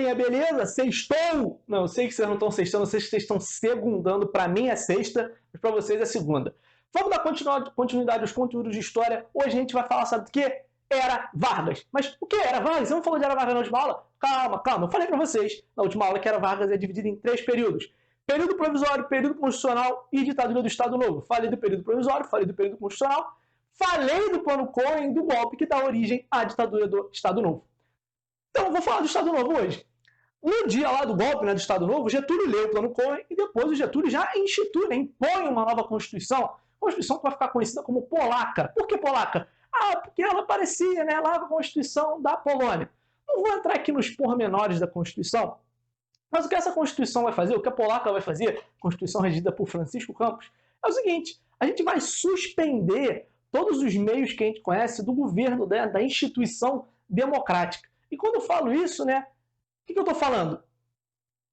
Turminha, beleza? Sextou! Não, eu sei que vocês não estão sextando, eu sei que vocês estão segundando. Para mim é sexta, mas para vocês é segunda. Vamos dar continuidade aos conteúdos de história. Hoje a gente vai falar, sabe do quê? Era Vargas. Mas o que era Vargas? Você não falou de Era Vargas na última aula? Calma. Eu falei para vocês na última aula que Era Vargas é dividido em 3 períodos. Período provisório, período constitucional e ditadura do Estado Novo. Falei do período provisório, falei do período constitucional, falei do plano Cohen, do golpe que dá origem à ditadura do Estado Novo. Então, eu vou falar do Estado Novo hoje. No dia lá do golpe, né, do Estado Novo, Getúlio lê o plano Cohen e depois o Getúlio já institui, né, impõe uma nova Constituição. Constituição que vai ficar conhecida como polaca. Por que polaca? Porque ela parecia, né, lá com a Constituição da Polônia. Não vou entrar aqui nos pormenores da Constituição, mas o que essa Constituição vai fazer, o que a polaca vai fazer, Constituição regida por Francisco Campos, é o seguinte: a gente vai suspender todos os meios que a gente conhece do governo, da instituição democrática. E quando eu falo isso, né, o que eu estou falando?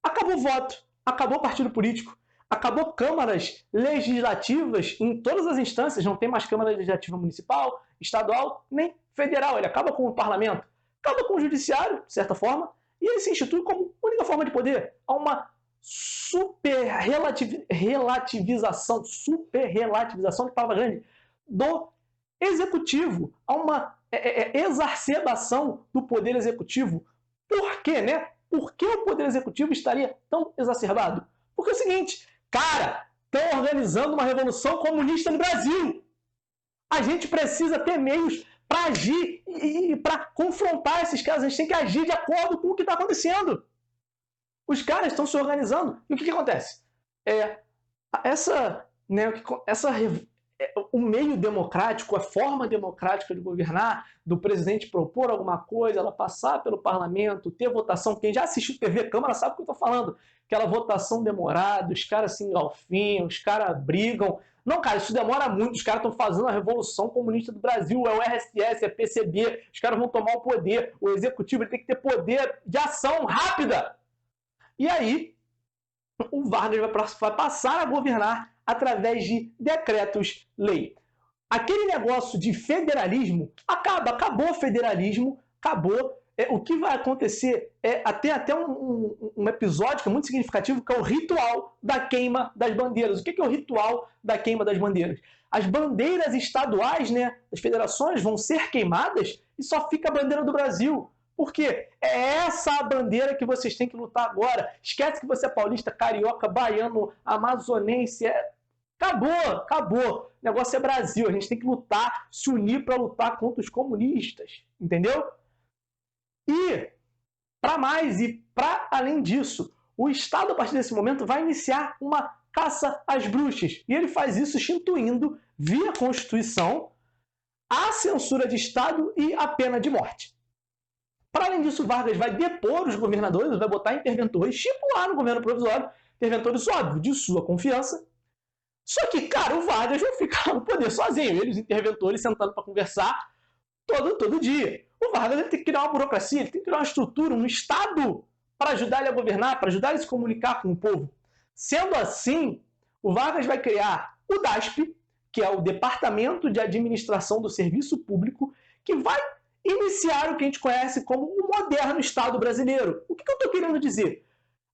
Acabou o voto, acabou o partido político, acabou câmaras legislativas em todas as instâncias, não tem mais Câmara Legislativa Municipal, estadual, nem federal. Ele acaba com o parlamento, acaba com o judiciário, de certa forma, e ele se institui como única forma de poder. Há uma relativização, que palavra grande, do executivo. Há uma exacerbação do poder executivo. Por quê, né? Por que o poder executivo estaria tão exacerbado? Porque é o seguinte, cara, estão organizando uma revolução comunista no Brasil. A gente precisa ter meios para agir e para confrontar esses caras. A gente tem que agir de acordo com o que está acontecendo. Os caras estão se organizando. E o que acontece? O meio democrático, a forma democrática de governar, do presidente propor alguma coisa, ela passar pelo parlamento, ter votação. Quem já assistiu TV Câmara sabe o que eu estou falando. Aquela votação demorada, os caras se engalfinham, os caras brigam. Não, cara, isso demora muito. Os caras estão fazendo a Revolução Comunista do Brasil, é o RSS, é PCB. Os caras vão tomar o poder. O executivo ele tem que ter poder de ação rápida. E aí, o Vargas vai passar a governar através de decretos-lei. Aquele negócio de federalismo acabou o federalismo, acabou. O que vai acontecer até um episódio que é muito significativo, que é o ritual da queima das bandeiras. O que é o ritual da queima das bandeiras? As bandeiras estaduais, né, das federações vão ser queimadas e só fica a bandeira do Brasil. Por quê? É essa a bandeira que vocês têm que lutar agora. Esquece que você é paulista, carioca, baiano, amazonense. Acabou. O negócio é Brasil. A gente tem que lutar, se unir para lutar contra os comunistas. Entendeu? E, para mais e para além disso, o Estado, a partir desse momento, vai iniciar uma caça às bruxas. E ele faz isso instituindo, via Constituição, a censura de Estado e a pena de morte. Para além disso, Vargas vai depor os governadores, vai botar interventores, tipo lá no governo provisório, interventores, óbvio, de sua confiança. Só que, cara, o Vargas vai ficar no poder sozinho, ele e os interventores sentando para conversar todo dia. O Vargas ele tem que criar uma burocracia, ele tem que criar uma estrutura, um Estado para ajudar ele a governar, para ajudar ele a se comunicar com o povo. Sendo assim, o Vargas vai criar o DASP, que é o Departamento de Administração do Serviço Público, que vai iniciar o que a gente conhece como o moderno Estado brasileiro. O que eu estou querendo dizer?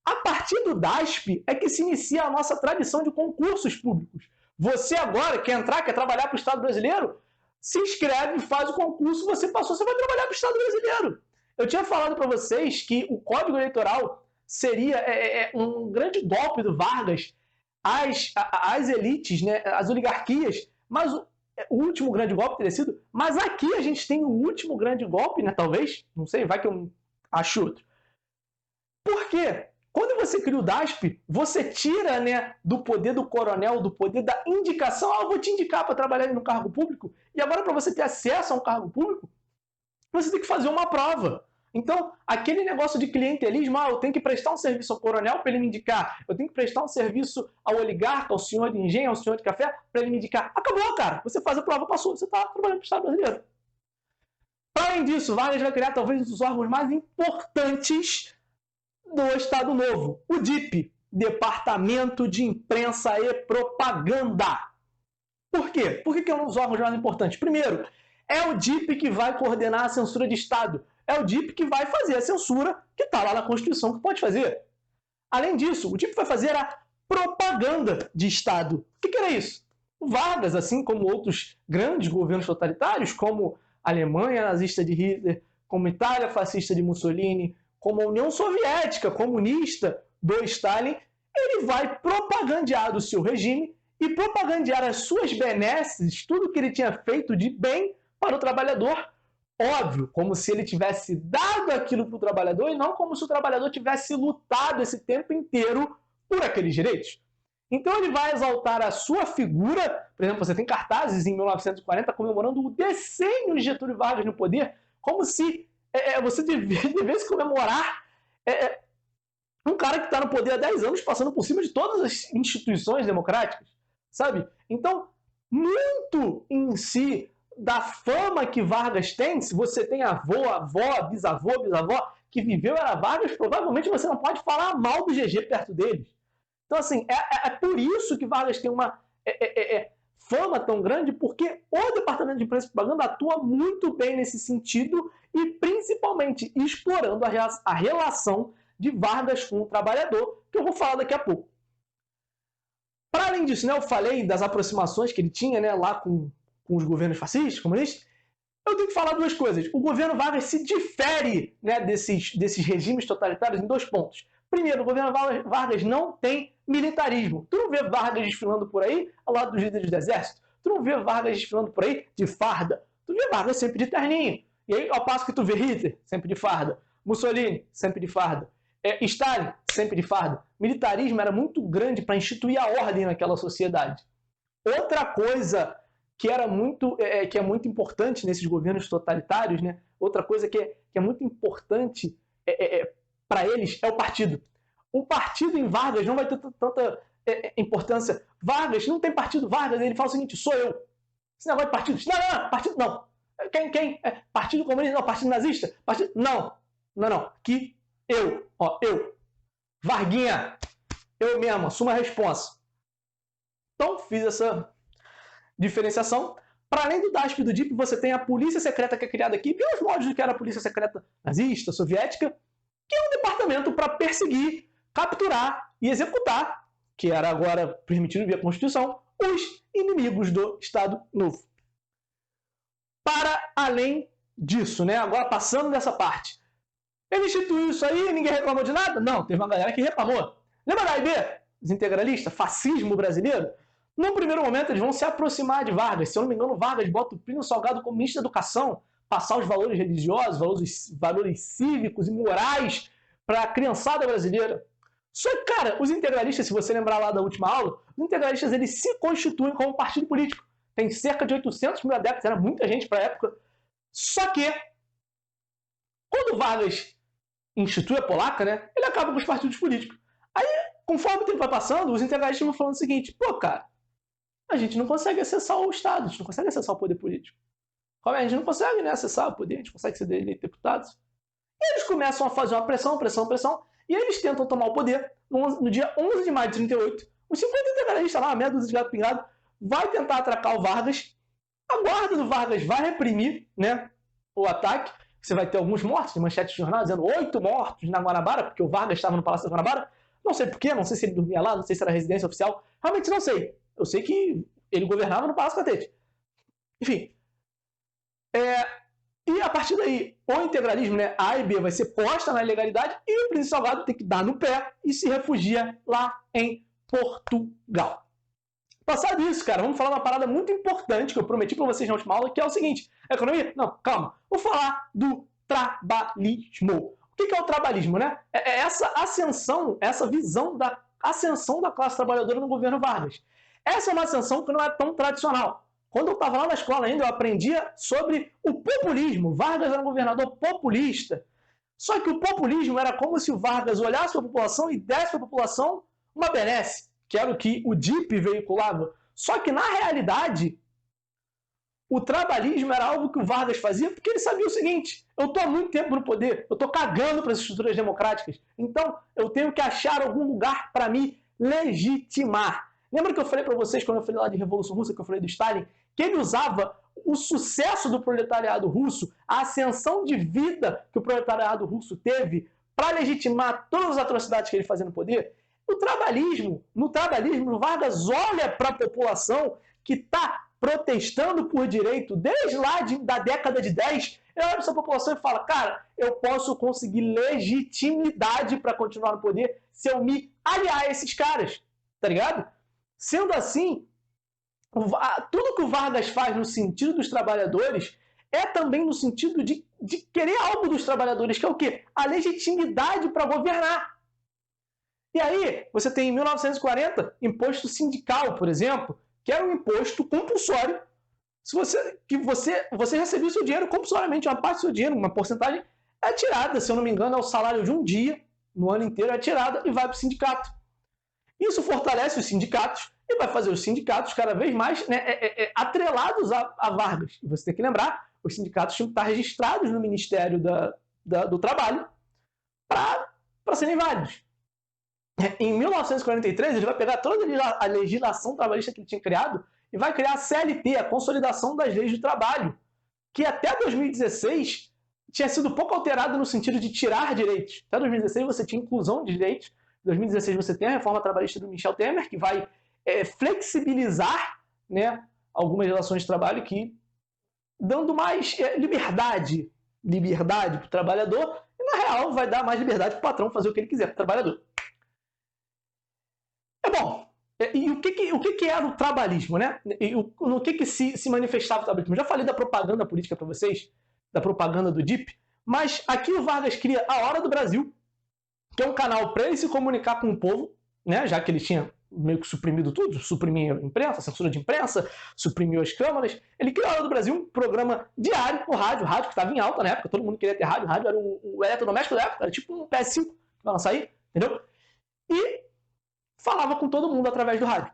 A partir do DASP é que se inicia a nossa tradição de concursos públicos. Você agora quer entrar, quer trabalhar para o Estado brasileiro? Se inscreve, faz o concurso, você passou, você vai trabalhar para o Estado brasileiro. Eu tinha falado para vocês que o Código Eleitoral seria um grande golpe do Vargas às elites, né, às oligarquias, mas o último grande golpe teria sido, mas aqui a gente tem o último grande golpe, né, talvez, não sei, vai que eu acho outro. Por quê? Quando você cria o DASP, você tira, né, do poder do coronel, do poder da indicação. Eu vou te indicar para trabalhar no cargo público. E agora, para você ter acesso a um cargo público, você tem que fazer uma prova. Então, aquele negócio de clientelismo, eu tenho que prestar um serviço ao coronel para ele me indicar. Eu tenho que prestar um serviço ao oligarca, ao senhor de engenho, ao senhor de café, para ele me indicar. Acabou, cara. Você faz a prova, passou. Você está trabalhando para o Estado brasileiro. Além disso, Vargas vai criar talvez um dos órgãos mais importantes do Estado Novo, o DIP, Departamento de Imprensa e Propaganda. Por quê? Por que é um dos órgãos mais importantes? Primeiro, é o DIP que vai coordenar a censura de Estado. é o DIP que vai fazer a censura que está lá na Constituição que pode fazer. Além disso, o DIP vai fazer a propaganda de Estado. O que era isso? O Vargas, assim como outros grandes governos totalitários, como a Alemanha nazista de Hitler, como a Itália fascista de Mussolini, como a União Soviética comunista do Stalin, ele vai propagandear o seu regime e propagandear as suas benesses, tudo que ele tinha feito de bem para o trabalhador, óbvio, como se ele tivesse dado aquilo para o trabalhador e não como se o trabalhador tivesse lutado esse tempo inteiro por aqueles direitos. Então ele vai exaltar a sua figura, por exemplo, você tem cartazes em 1940 comemorando o decênio de Getúlio Vargas no poder, como se você devesse comemorar um cara que está no poder há 10 anos passando por cima de todas as instituições democráticas, sabe? Então, muito em si da fama que Vargas tem, se você tem avô, avó, bisavô, que viveu era Vargas, provavelmente você não pode falar mal do GG perto deles. Então, assim, é por isso que Vargas tem uma fama tão grande, porque o Departamento de Imprensa e Propaganda atua muito bem nesse sentido e principalmente explorando a relação de Vargas com o trabalhador, que eu vou falar daqui a pouco. Para além disso, né, eu falei das aproximações que ele tinha, né, lá com os governos fascistas, comunistas. Eu tenho que falar duas coisas. O governo Vargas se difere, né, desses regimes totalitários em 2 pontos. Primeiro, o governo Vargas não tem militarismo. Tu não vê Vargas desfilando por aí ao lado dos líderes do exército. Tu não vê Vargas desfilando por aí de farda. Tu vê Vargas sempre de terninho. E aí, ao passo que tu vê Hitler, sempre de farda. Mussolini, sempre de farda. Stalin, sempre de farda. Militarismo era muito grande para instituir a ordem naquela sociedade. Outra coisa que é muito importante nesses governos totalitários, né? Outra coisa que é muito importante para eles é o partido. O partido em Vargas não vai ter tanta importância. Vargas não tem partido. Vargas, ele fala o seguinte: sou eu. Esse negócio de partido. Não, partido não. Quem? Partido comunista? Não. Partido nazista? Partido... Não. Aqui, eu. Eu. Varguinha. Eu mesmo. Assumo a responsa. Então, fiz essa diferenciação. Para além do DASP e do DIP, você tem a polícia secreta que é criada aqui, pelos modos do que era a polícia secreta nazista, soviética, que é um departamento para perseguir, capturar e executar, que era agora permitido via Constituição, os inimigos do Estado Novo. Para além disso, né, agora passando dessa parte, ele instituiu isso aí e ninguém reclamou de nada? Não, teve uma galera que reclamou. Lembra da AIB? Os integralistas, fascismo brasileiro? Num primeiro momento, eles vão se aproximar de Vargas. Se eu não me engano, Vargas bota o Plínio Salgado como ministro da Educação, passar os valores religiosos, valores cívicos e morais para a criançada brasileira. Só que, cara, os integralistas, se você lembrar lá da última aula, os integralistas eles se constituem como partido político. Tem cerca de 800 mil adeptos, era muita gente para a época. Só que, quando Vargas institui a polaca, né, ele acaba com os partidos políticos. Aí, conforme o tempo vai passando, os integralistas vão falando o seguinte: pô, cara, a gente não consegue acessar o Estado, a gente não consegue acessar o poder político. A gente não consegue, né, acessar o poder, a gente consegue ser deputados. E eles começam a fazer uma pressão, e eles tentam tomar o poder no dia 11 de maio de 38. Os 50 integralistas lá, a meia dúzia de gato pingado, vai tentar atracar o Vargas. A guarda do Vargas vai reprimir, né, o ataque. Você vai ter alguns mortos, de manchete de jornal, dizendo 8 mortos na Guanabara, porque o Vargas estava no Palácio da Guanabara. Não sei porquê, não sei se ele dormia lá, não sei se era residência oficial. Realmente não sei. Eu sei que ele governava no Palácio Catete. Enfim. E a partir daí, o integralismo, né, A e B vai ser posta na ilegalidade e o Príncipe Salgado tem que dar no pé e se refugia lá em Portugal. Passado isso, cara, vamos falar uma parada muito importante que eu prometi para vocês na última aula, que é o seguinte: economia? Não, calma. Vou falar do trabalhismo. O que é o trabalhismo, né? É essa ascensão, essa visão da ascensão da classe trabalhadora no governo Vargas. Essa é uma ascensão que não é tão tradicional. Quando eu estava lá na escola ainda, eu aprendia sobre o populismo. Vargas era um governador populista. Só que o populismo era como se o Vargas olhasse para a população e desse para a população uma benesse, que era o que o DIP veiculava. Só que, na realidade, o trabalhismo era algo que o Vargas fazia porque ele sabia o seguinte: eu estou há muito tempo no poder, eu estou cagando para as estruturas democráticas, então eu tenho que achar algum lugar para me legitimar. Lembra que eu falei para vocês, quando eu falei lá de Revolução Russa, que eu falei do Stalin, que ele usava o sucesso do proletariado russo, a ascensão de vida que o proletariado russo teve para legitimar todas as atrocidades que ele fazia no poder, no trabalhismo, o Vargas olha para a população que está protestando por direito desde lá da década de 10, ele olha para essa população e fala, cara, eu posso conseguir legitimidade para continuar no poder se eu me aliar a esses caras, tá ligado? Sendo assim, tudo que o Vargas faz no sentido dos trabalhadores é também no sentido de querer algo dos trabalhadores, que é o quê? A legitimidade para governar. E aí, você tem em 1940, imposto sindical, por exemplo, que era um imposto compulsório, que você recebia o seu dinheiro compulsoriamente, uma parte do seu dinheiro, uma porcentagem é tirada, se eu não me engano, é o salário de um dia, no ano inteiro é tirada e vai para o sindicato. Isso fortalece os sindicatos e vai fazer os sindicatos cada vez mais atrelados a Vargas. E você tem que lembrar, os sindicatos tinham que estar registrados no Ministério do Trabalho para serem válidos. Em 1943, ele vai pegar toda a legislação trabalhista que ele tinha criado e vai criar a CLT, a Consolidação das Leis do Trabalho, que até 2016 tinha sido pouco alterada no sentido de tirar direitos. Até 2016 você tinha inclusão de direitos. Em 2016 você tem a reforma trabalhista do Michel Temer, que vai flexibilizar, né, algumas relações de trabalho, que dando mais liberdade para o trabalhador, e na real vai dar mais liberdade para o patrão fazer o que ele quiser para o trabalhador. Bom, e o que era o trabalhismo, né? E no que se manifestava o trabalhismo? Eu já falei da propaganda política para vocês, da propaganda do DIP, mas aqui o Vargas cria a Hora do Brasil, que é um canal para ele se comunicar com o povo, né? Já que ele tinha meio que suprimido tudo, suprimiu a imprensa, a censura de imprensa, suprimiu as câmaras. Ele criou a Hora do Brasil, um programa diário, o rádio que estava em alta na época, todo mundo queria ter rádio, o rádio era o eletrodoméstico da época, era tipo um PS5 que vai lançar aí, entendeu? E falava com todo mundo através do rádio.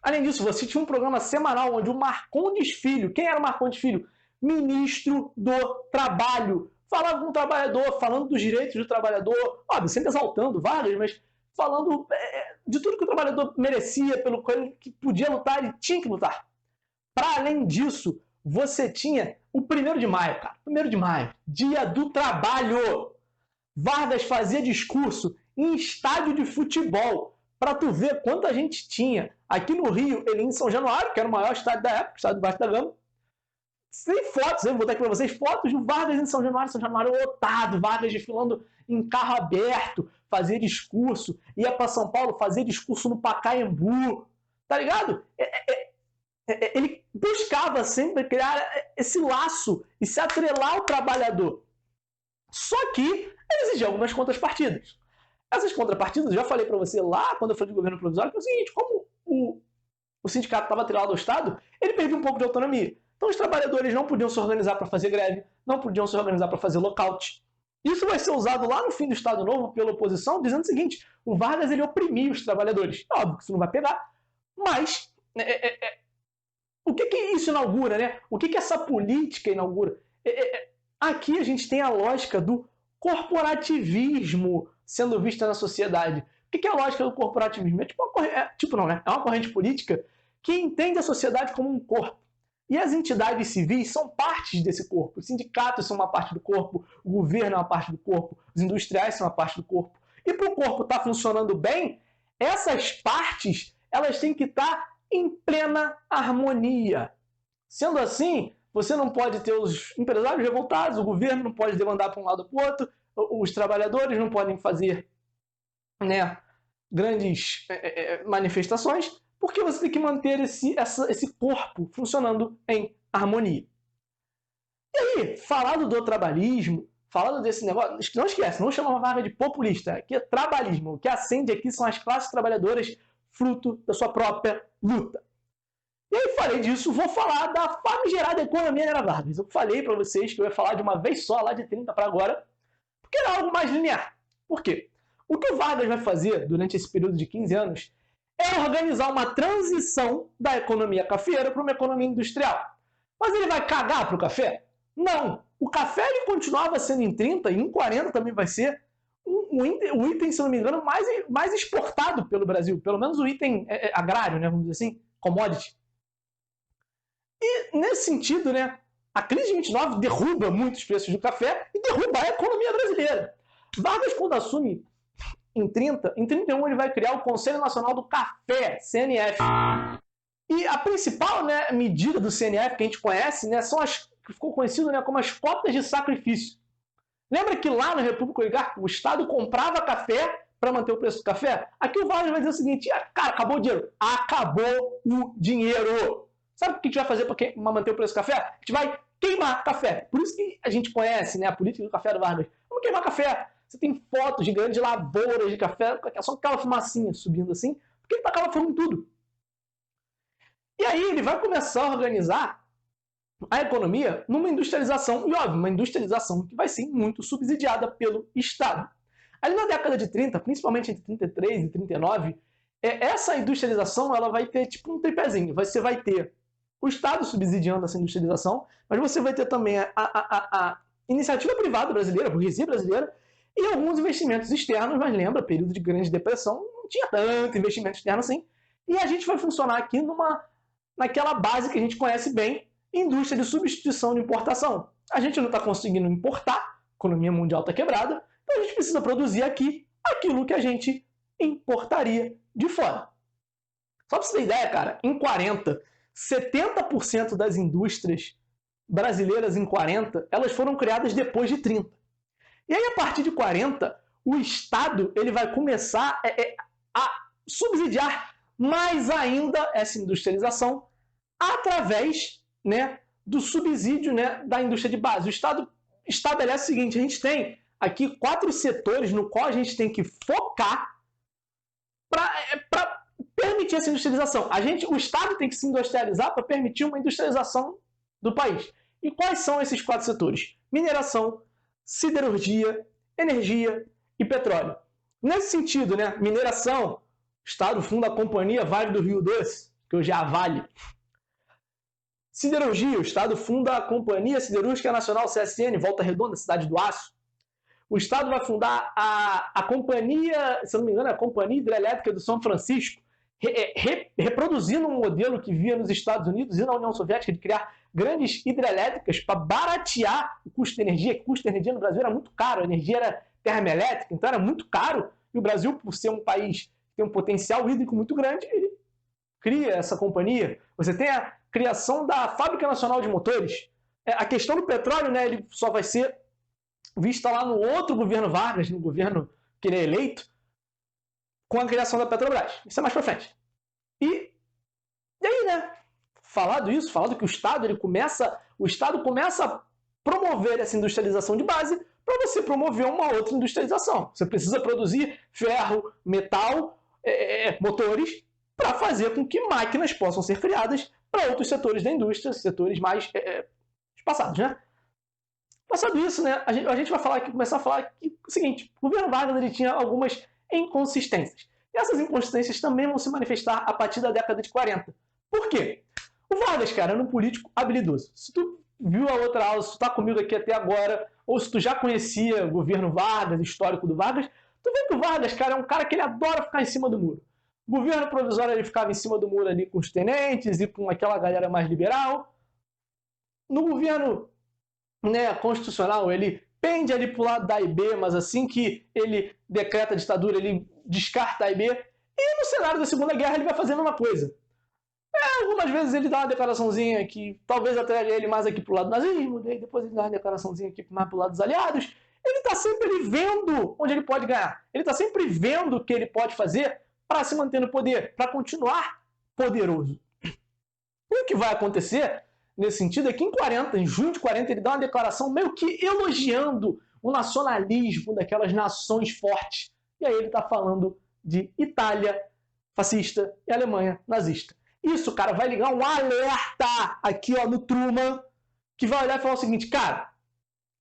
Além disso, você tinha um programa semanal onde o Marcondes Filho, quem era o Marcondes Filho? Ministro do Trabalho. Falava com o trabalhador, falando dos direitos do trabalhador, óbvio, sempre exaltando Vargas, mas falando de tudo que o trabalhador merecia, pelo qual ele podia lutar e tinha que lutar. Para além disso, você tinha o 1º de maio, cara. 1º de maio, Dia do Trabalho. Vargas fazia discurso em estádio de futebol, para tu ver quanta gente tinha. Aqui no Rio, ele em São Januário, que era o maior estádio da época, o estádio do Vasco da Gama. Sem fotos, eu vou botar aqui para vocês, fotos do Vargas em São Januário lotado, Vargas desfilando em carro aberto, fazia discurso, ia para São Paulo, fazia discurso no Pacaembu, tá ligado? Ele buscava sempre criar esse laço e se atrelar ao trabalhador. Só que ele exigia algumas contrapartidas. Essas contrapartidas, eu já falei para você lá, quando eu falei de governo provisório, que é o seguinte, como o sindicato estava atrelado ao Estado, ele perdeu um pouco de autonomia. Então os trabalhadores não podiam se organizar para fazer greve, não podiam se organizar para fazer lockout. Isso vai ser usado lá no fim do Estado Novo pela oposição, dizendo o seguinte, o Vargas ele oprimia os trabalhadores. É óbvio que isso não vai pegar, mas o que isso inaugura, né? O que essa política inaugura? Aqui a gente tem a lógica do corporativismo sendo vista na sociedade. O que é a lógica do corporativismo? É uma corrente política que entende a sociedade como um corpo. E as entidades civis são partes desse corpo. Os sindicatos são uma parte do corpo, o governo é uma parte do corpo, os industriais são uma parte do corpo. E para o corpo estar funcionando bem, essas partes elas têm que estar em plena harmonia. Sendo assim, você não pode ter os empresários revoltados, o governo não pode demandar para um lado ou para o outro, os trabalhadores não podem fazer, né, grandes manifestações, porque você tem que manter esse corpo funcionando em harmonia. E aí, falando do trabalhismo, falando desse negócio, não esquece, não chama a Vargas de populista, aqui é trabalhismo. O que acende aqui são as classes trabalhadoras fruto da sua própria luta. E aí falei disso, vou falar da famigerada economia era Vargas. Eu falei para vocês que eu ia falar de uma vez só, lá de 30 para agora, porque era algo mais linear. Por quê? O que o Vargas vai fazer durante esse período de 15 anos é organizar uma transição da economia cafeeira para uma economia industrial. Mas ele vai cagar para o café? Não. O café ele continuava sendo em 30 e em 40 também vai ser o item, se não me engano, mais exportado pelo Brasil. Pelo menos o item agrário, né, vamos dizer assim, commodity. E, nesse sentido, né, a crise de 29 derruba muitos preços do café e derruba a economia brasileira. Vargas, quando assume em 31 ele vai criar o Conselho Nacional do Café, CNF. E a principal, né, medida do CNF que a gente conhece, né, são as que ficou conhecido, né, como as cotas de sacrifício. Lembra que lá na República Oligárquica o Estado comprava café para manter o preço do café? Aqui o Vargas vai dizer o seguinte: cara, acabou o dinheiro. Acabou o dinheiro. Sabe o que a gente vai fazer para manter o preço do café? A gente vai queimar café. Por isso que a gente conhece, né, a política do café do Vargas. Vamos queimar café. Você tem fotos de grandes lavouras de café, só aquela fumacinha subindo assim, porque ele tacava fogo em tudo. E aí ele vai começar a organizar a economia numa industrialização, e óbvio, uma industrialização que vai ser muito subsidiada pelo Estado. Ali na década de 30, principalmente entre 33 e 39, essa industrialização ela vai ter tipo um tripézinho. Você vai ter o Estado subsidiando essa industrialização, mas você vai ter também a iniciativa privada brasileira, a burguesia brasileira, e alguns investimentos externos, mas lembra, período de grande depressão, não tinha tanto investimento externo assim, e a gente vai funcionar aqui naquela base que a gente conhece bem, indústria de substituição de importação. A gente não está conseguindo importar, a economia mundial está quebrada, então a gente precisa produzir aqui aquilo que a gente importaria de fora. Só para você ter ideia, cara, em 40, 70% das indústrias brasileiras em 40, elas foram criadas depois de 30. E aí, a partir de 40, o Estado ele vai começar a subsidiar mais ainda essa industrialização através, né, do subsídio, né, da indústria de base. O Estado estabelece o seguinte: a gente tem aqui 4 setores no qual a gente tem que focar para permitir essa industrialização. O Estado tem que se industrializar para permitir uma industrialização do país. E quais são esses 4 setores? Mineração, siderurgia, energia e petróleo. Nesse sentido, né, mineração, o Estado funda a Companhia Vale do Rio Doce, que hoje é a Vale. Siderurgia, o Estado funda a Companhia Siderúrgica Nacional, CSN, Volta Redonda, Cidade do Aço. O Estado vai fundar a companhia, se não me engano, a Companhia Hidrelétrica do São Francisco, reproduzindo um modelo que via nos Estados Unidos e na União Soviética de criar grandes hidrelétricas para baratear o custo de energia. O custo de energia no Brasil era muito caro, a energia era termoelétrica, então era muito caro. E o Brasil, por ser um país que tem um potencial hídrico muito grande, ele cria essa companhia. Você tem a criação da Fábrica Nacional de Motores. A questão do petróleo, né, ele só vai ser vista lá no outro governo Vargas, no governo que ele é eleito, com a criação da Petrobras. Isso é mais para frente. E aí, né, falado que o Estado começa a promover essa industrialização de base para você promover uma outra industrialização. Você precisa produzir ferro, metal, motores, para fazer com que máquinas possam ser criadas para outros setores da indústria, setores mais espaçados, né? Passado isso, né, a gente vai começar a falar que o seguinte: o governo Vargas ele tinha algumas inconsistências. E essas inconsistências também vão se manifestar a partir da década de 40. Por quê? O Vargas, cara, era um político habilidoso. Se tu viu a outra aula, se tu tá comigo aqui até agora, ou se tu já conhecia o governo Vargas, histórico do Vargas, tu vê que o Vargas, cara, é um cara que ele adora ficar em cima do muro. O governo provisório ele ficava em cima do muro ali com os tenentes e com aquela galera mais liberal. No governo, né, constitucional, ele pende ali pro lado da A e B, mas assim que ele decreta a ditadura, ele descarta a A e B. E no cenário da Segunda Guerra ele vai fazendo uma coisa. Algumas vezes ele dá uma declaraçãozinha que talvez atraia ele mais aqui pro lado do nazismo, daí depois ele dá uma declaraçãozinha aqui mais pro lado dos aliados. Ele está sempre vendo onde ele pode ganhar. Ele está sempre vendo o que ele pode fazer para se manter no poder, para continuar poderoso. E o que vai acontecer nesse sentido é que em junho de 40, ele dá uma declaração meio que elogiando o nacionalismo daquelas nações fortes. E aí ele está falando de Itália fascista e Alemanha nazista. Isso, cara, vai ligar um alerta aqui, ó, no Truman, que vai olhar e falar o seguinte: cara,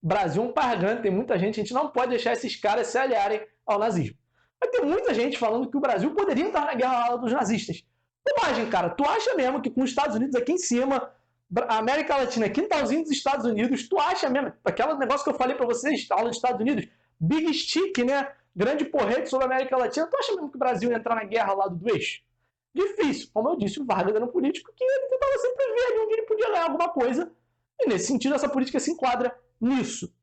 Brasil é um país grande, tem muita gente, a gente não pode deixar esses caras se aliarem ao nazismo. Vai ter muita gente falando que o Brasil poderia entrar na guerra dos nazistas. Bobagem, cara. Tu acha mesmo que com os Estados Unidos aqui em cima, a América Latina, quintalzinho dos Estados Unidos, tu acha mesmo, aquele negócio que eu falei pra vocês, aula dos Estados Unidos, Big Stick, né, grande porrete sobre a América Latina, tu acha mesmo que o Brasil ia entrar na guerra ao lado do eixo? difícil. Como eu disse, o Vargas era um político que ele tentava sempre ver ali onde ele podia ganhar alguma coisa. E nesse sentido, essa política se enquadra nisso.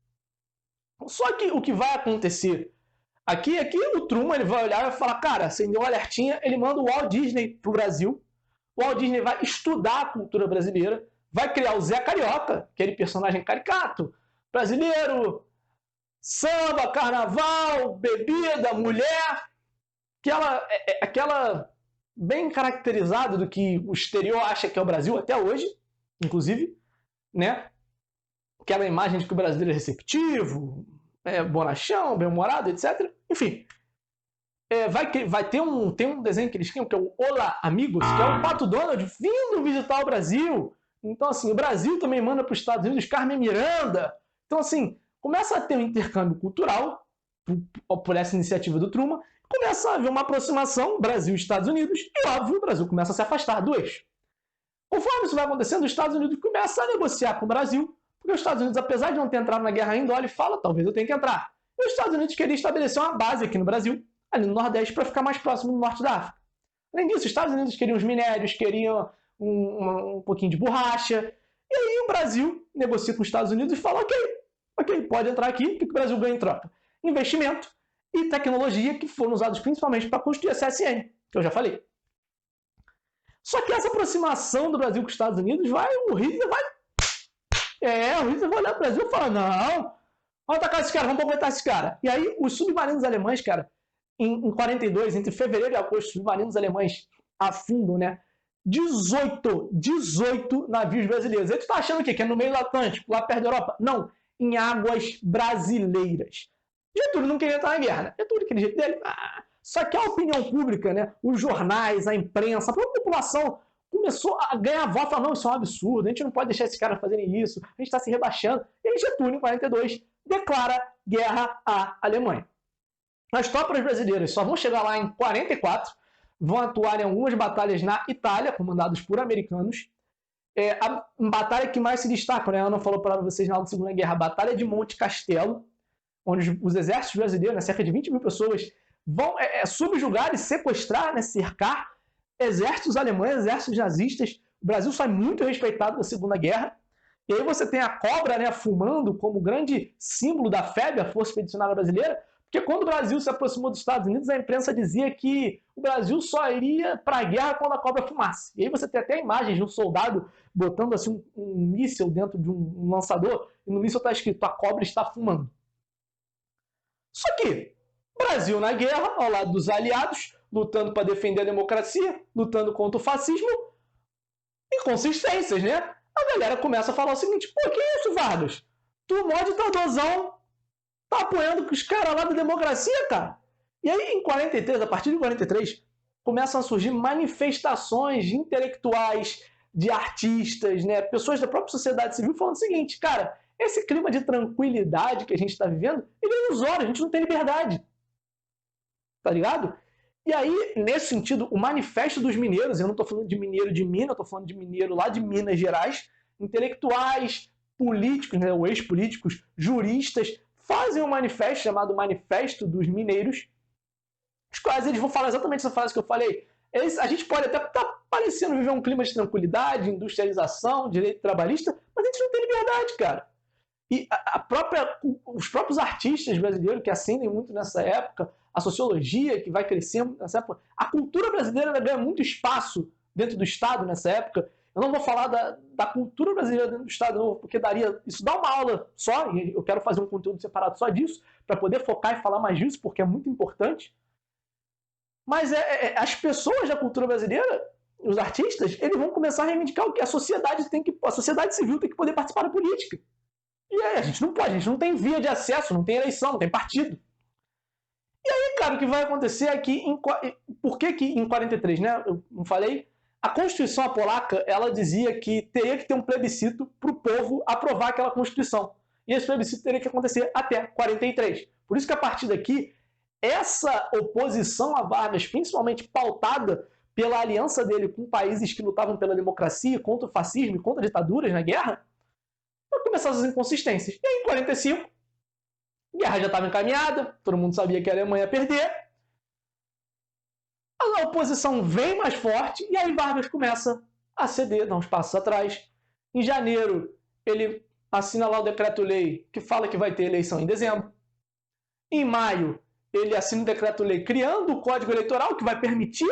Só que o que vai acontecer aqui é que o Truman ele vai olhar e vai falar, cara, acendeu um alertinha, ele manda o Walt Disney pro Brasil. O Walt Disney vai estudar a cultura brasileira, vai criar o Zé Carioca, aquele personagem caricato, brasileiro, samba, carnaval, bebida, mulher, aquela bem caracterizada do que o exterior acha que é o Brasil até hoje, inclusive, né? Aquela imagem de que o brasileiro é receptivo, bonachão, bem-humorado, etc. Enfim, tem um desenho que eles criam, que é o Olá Amigos, que é o Pato Donald vindo visitar o Brasil. Então, assim, o Brasil também manda para os Estados Unidos Carmen Miranda. Então, assim, começa a ter um intercâmbio cultural por essa iniciativa do Truman, começa a haver uma aproximação Brasil e Estados Unidos, e, óbvio, o Brasil começa a se afastar do eixo. Conforme isso vai acontecendo, os Estados Unidos começam a negociar com o Brasil, porque os Estados Unidos, apesar de não ter entrado na guerra ainda, olha e fala, talvez eu tenha que entrar. E os Estados Unidos queriam estabelecer uma base aqui no Brasil, ali no Nordeste, para ficar mais próximo do Norte da África. Além disso, os Estados Unidos queriam os minérios, queriam um pouquinho de borracha, e aí o Brasil negocia com os Estados Unidos e fala, ok, pode entrar aqui, o que o Brasil ganha em troca? Investimento e tecnologia que foram usados principalmente para construir a CSN, que eu já falei. Só que essa aproximação do Brasil com os Estados Unidos o Hitler vai olhar para o Brasil e falar, não, vamos atacar esse cara, vamos aguentar esse cara. E aí os submarinos alemães, cara, em 42, entre fevereiro e agosto, os submarinos alemães afundam, né? 18 navios brasileiros. Aí tu tá achando o quê? Que é no meio do Atlântico, lá perto da Europa? Não, em águas brasileiras. Getúlio não queria entrar na guerra, né? Getúlio, aquele jeito dele. Só que a opinião pública, né? Os jornais, a imprensa, a própria população começou a ganhar voto, falar, não, isso é um absurdo, a gente não pode deixar esses caras fazerem isso, a gente está se rebaixando. E aí Getúlio, em 42, declara guerra à Alemanha. As tropas brasileiras só vão chegar lá em 44, vão atuar em algumas batalhas na Itália, comandadas por americanos. A batalha que mais se destaca, né? Eu não falou para vocês na Segunda Guerra, a Batalha de Monte Castelo, onde os exércitos brasileiros, né, cerca de 20 mil pessoas, vão subjugar e sequestrar, né, cercar exércitos alemães, exércitos nazistas. O Brasil sai muito respeitado da Segunda Guerra. E aí você tem a cobra, né, fumando como grande símbolo da FEB, a Força Expedicionária Brasileira, porque quando o Brasil se aproximou dos Estados Unidos, a imprensa dizia que o Brasil só iria para a guerra quando a cobra fumasse. E aí você tem até imagens de um soldado botando assim, um míssil dentro de um lançador, e no míssil está escrito, a cobra está fumando. Só que Brasil na guerra, ao lado dos aliados, lutando para defender a democracia, lutando contra o fascismo, inconsistências, né? A galera começa a falar o seguinte, pô, que isso, Vargas? Tu, mó ditadorzão, tá apoiando os caras lá da democracia, cara? E aí, em 43, a partir de 43, começam a surgir manifestações de intelectuais, de artistas, né? Pessoas da própria sociedade civil falando o seguinte, cara, esse clima de tranquilidade que a gente está vivendo, ele é ilusório, a gente não tem liberdade. Tá ligado? E aí, nesse sentido, o Manifesto dos Mineiros, eu não estou falando de mineiro de Minas, eu estou falando de mineiro lá de Minas Gerais, intelectuais, políticos, né, ou ex-políticos, juristas, fazem um manifesto chamado Manifesto dos Mineiros, os quais eles vão falar exatamente essa frase que eu falei. A gente pode até estar parecendo viver um clima de tranquilidade, industrialização, direito trabalhista, mas a gente não tem liberdade, cara. E os próprios artistas brasileiros que ascendem muito nessa época, a sociologia que vai crescendo nessa época, a cultura brasileira ganha muito espaço dentro do Estado nessa época. Eu não vou falar da cultura brasileira dentro do Estado, porque isso dá uma aula só, e eu quero fazer um conteúdo separado só disso, para poder focar e falar mais disso, porque é muito importante. Mas as pessoas da cultura brasileira, os artistas, eles vão começar a reivindicar o que a sociedade civil tem que poder participar da política. E aí a gente não pode, a gente não tem via de acesso, não tem eleição, não tem partido. E aí, cara, o que vai acontecer é que, por que em 43, né, eu não falei, a Constituição polaca, ela dizia que teria que ter um plebiscito para o povo aprovar aquela Constituição. E esse plebiscito teria que acontecer até 43. Por isso que a partir daqui, essa oposição a Vargas, principalmente pautada pela aliança dele com países que lutavam pela democracia, contra o fascismo e contra ditaduras na guerra, vai começar essas inconsistências. E aí, em 45, a guerra já estava encaminhada, todo mundo sabia que a Alemanha ia perder. A oposição vem mais forte e aí Vargas começa a ceder, dá uns passos atrás. Em janeiro, ele assina lá o decreto-lei que fala que vai ter eleição em dezembro. Em maio, ele assina o decreto-lei criando o Código Eleitoral, que vai permitir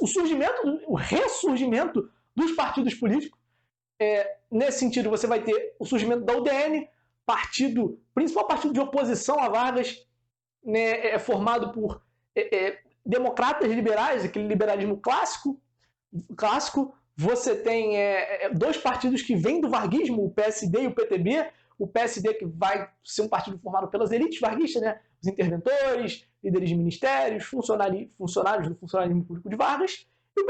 o surgimento, o ressurgimento dos partidos políticos. Nesse sentido, você vai ter o surgimento da UDN, principal partido de oposição a Vargas, né, formado por democratas liberais, aquele liberalismo clássico. Você tem dois partidos que vêm do varguismo, o PSD e o PTB. O PSD que vai ser um partido formado pelas elites varguistas, né? Os interventores, líderes de ministérios, funcionários do funcionalismo público de Vargas, e o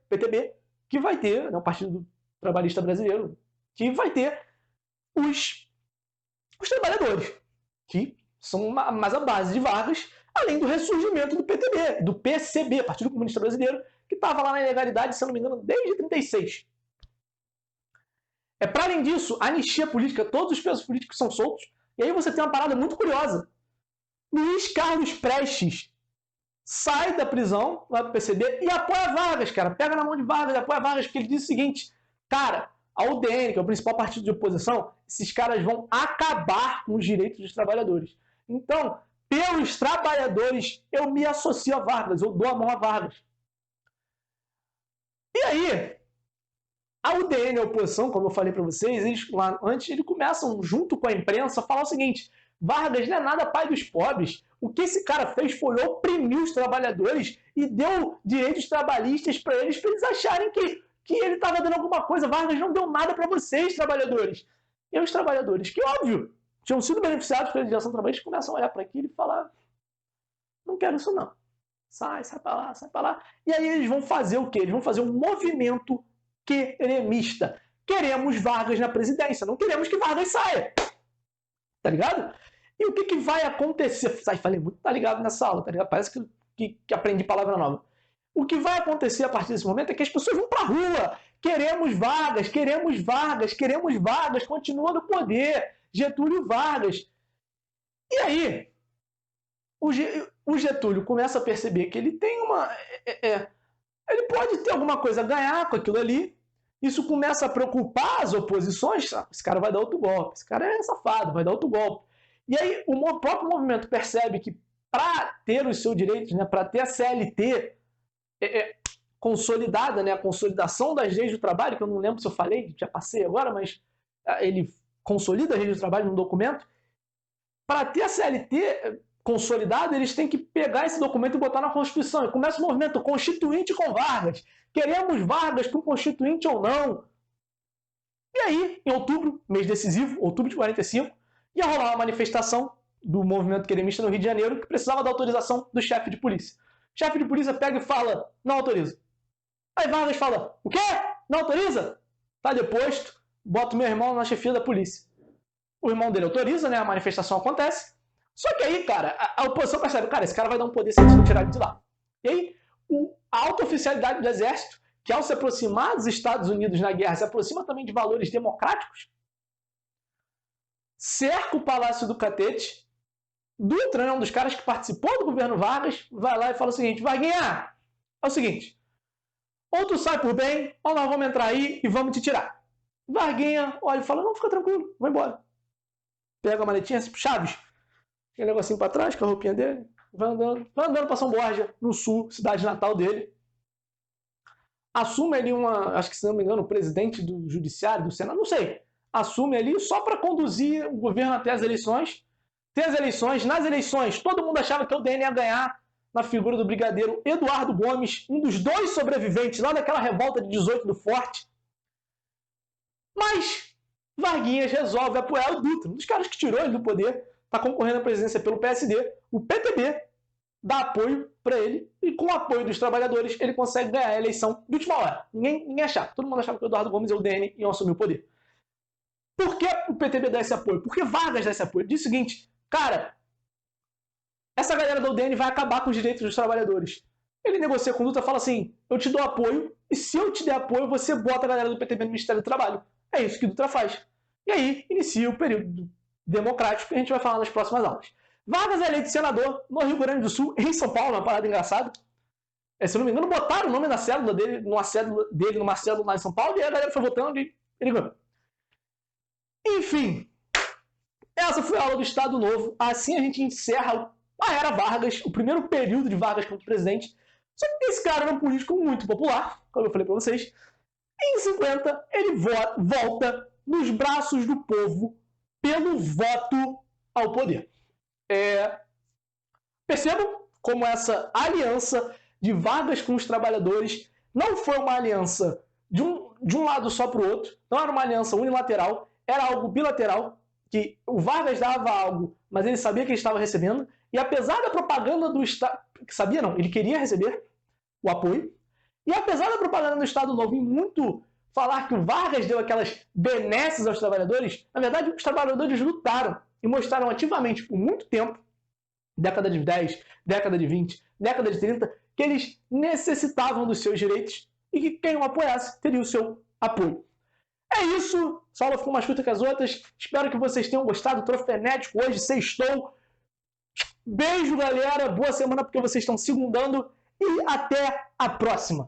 PTB que vai ter, né, o Partido Trabalhista Brasileiro, que vai ter os trabalhadores, que são mais a base de Vargas, além do ressurgimento do PTB, do PCB, Partido Comunista Brasileiro, que estava lá na ilegalidade, se eu não me engano, desde 1936. Para além disso, anistia política, todos os presos políticos são soltos. E aí você tem uma parada muito curiosa. Luiz Carlos Prestes sai da prisão, vai pro PCB, e apoia Vargas, cara. Pega na mão de Vargas, apoia Vargas, porque ele diz o seguinte, cara, a UDN, que é o principal partido de oposição, esses caras vão acabar com os direitos dos trabalhadores. Então, pelos trabalhadores, eu me associo a Vargas, eu dou a mão a Vargas. E aí, a UDN e a oposição, como eu falei para vocês, eles começam, junto com a imprensa, a falar o seguinte, Vargas não é nada pai dos pobres. O que esse cara fez foi oprimir os trabalhadores e deu direitos trabalhistas para eles acharem que ele estava dando alguma coisa. Vargas não deu nada para vocês, trabalhadores. E os trabalhadores, que óbvio, tinham sido beneficiados pela legislação trabalhista, começam a olhar para aquilo e falar, não quero isso não. Sai para lá, sai para lá. E aí eles vão fazer o quê? Eles vão fazer um movimento queremista. Queremos Vargas na presidência, não queremos que Vargas saia. Tá ligado? E o que vai acontecer? Falei muito, tá ligado nessa aula, tá ligado? Parece que aprendi palavra nova. O que vai acontecer a partir desse momento é que as pessoas vão pra rua. Queremos Vargas, queremos Vargas, queremos Vargas, continua no poder. Getúlio Vargas. E aí, o Getúlio começa a perceber que ele tem ele pode ter alguma coisa a ganhar com aquilo ali. Isso começa a preocupar as oposições. Esse cara vai dar outro golpe, esse cara é safado, vai dar outro golpe. E aí o próprio movimento percebe que para ter os seus direitos, né, para ter a CLT consolidada, né, a consolidação das leis do trabalho, que eu não lembro se eu falei, já passei agora, mas ele consolida as leis do trabalho num documento. Para ter a CLT consolidada, eles têm que pegar esse documento e botar na Constituição. E começa o movimento constituinte com Vargas. Queremos Vargas com constituinte ou não. E aí, em outubro, mês decisivo, outubro de 45, ia rolar uma manifestação do movimento queremista no Rio de Janeiro que precisava da autorização do chefe de polícia. O chefe de polícia pega e fala, não autoriza. Aí Vargas fala, o quê? Não autoriza? Tá deposto, bota o meu irmão na chefia da polícia. O irmão dele autoriza, né? A manifestação acontece. Só que aí, cara, a oposição percebe, cara, esse cara vai dar um poder se eles não tirarem de lá. E aí, a alta oficialidade do exército, que ao se aproximar dos Estados Unidos na guerra, se aproxima também de valores democráticos, cerca o Palácio do Catete. Dutra, né, um dos caras que participou do governo Vargas, vai lá e fala o seguinte, Varguinha, é o seguinte, ou tu sai por bem, ou nós vamos entrar aí e vamos te tirar. Varguinha olha e fala, não, fica tranquilo, vou embora. Pega a maletinha, Chaves, aquele negocinho para trás, com a roupinha dele, vai andando para São Borja, no sul, cidade natal dele. Assume ali acho que se não me engano, o presidente do judiciário, do Senado, não sei. Assume ali só para conduzir o governo até as eleições. Tem as eleições. Nas eleições, todo mundo achava que o UDN ia ganhar na figura do brigadeiro Eduardo Gomes, um dos dois sobreviventes lá daquela revolta de 18 do Forte. Mas Varguinhas resolve apoiar o Dutra, um dos caras que tirou ele do poder, está concorrendo à presidência pelo PSD. O PTB dá apoio para ele e com o apoio dos trabalhadores ele consegue ganhar a eleição de última hora. Ninguém achava. Todo mundo achava que o Eduardo Gomes e o UDN iam assumir o poder. Por que o PTB dá esse apoio? Por que Vargas dá esse apoio? Diz o seguinte, cara, essa galera da UDN vai acabar com os direitos dos trabalhadores. Ele negocia com o Dutra e fala assim, eu te dou apoio e se eu te der apoio, você bota a galera do PTB no Ministério do Trabalho. É isso que o Dutra faz. E aí inicia o período democrático que a gente vai falar nas próximas aulas. Vargas é eleito senador no Rio Grande do Sul, em São Paulo, uma parada engraçada. Se eu não me engano, botaram o nome na cédula dele, numa cédula lá em São Paulo, e a galera foi votando e ele ganhou. Enfim, essa foi a aula do Estado Novo. Assim a gente encerra a era Vargas, o primeiro período de Vargas como presidente. Só que esse cara era um político muito popular, como eu falei para vocês. Em 50, ele volta nos braços do povo pelo voto ao poder. Percebam como essa aliança de Vargas com os trabalhadores não foi uma aliança de um lado só para o outro, não era uma aliança unilateral, era algo bilateral, que o Vargas dava algo, mas ele sabia que ele estava recebendo, e apesar da propaganda do Estado, sabia não, ele queria receber o apoio, e apesar da propaganda do Estado Novo em muito falar que o Vargas deu aquelas benesses aos trabalhadores, na verdade os trabalhadores lutaram e mostraram ativamente por muito tempo, década de 10, década de 20, década de 30, que eles necessitavam dos seus direitos e que quem o apoiasse teria o seu apoio. É isso, essa aula ficou mais curta que as outras, espero que vocês tenham gostado, tô frenético hoje, sextou. Beijo, galera, boa semana porque vocês estão segundando e até a próxima!